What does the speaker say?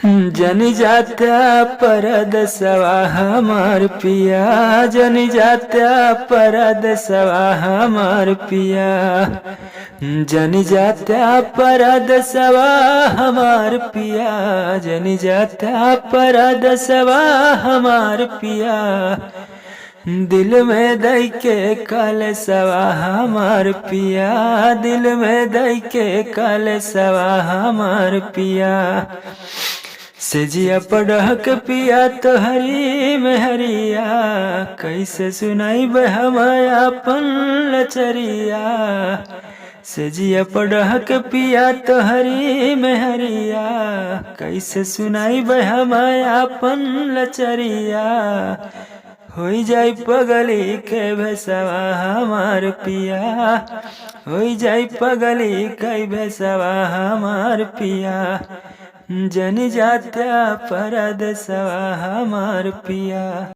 जन जात्या परदेसवा हमार पिया, जन जात्या परदेसवा हमार पिया, जन जात्या परदेसवा हमार पिया, जन जात्या परदेसवा हमार पिया, दिल में दई के कलसवा हमार पिया, दिल में दई के कलसवा हमार पिया, सेजिया पढ़क पिया तो हरी में हरिया, कैसे सुनाई हम अपन लचरिया, सेजिया पढ़क पिया तो हरी में हरिया, कैसे सुनाई हम अपन लचरिया, होई जाई पगली के भैसवा हमार पिया, होई जाई पगली के भैसवा हमार पिया, जन जात्या परदेसवा हमार पिया।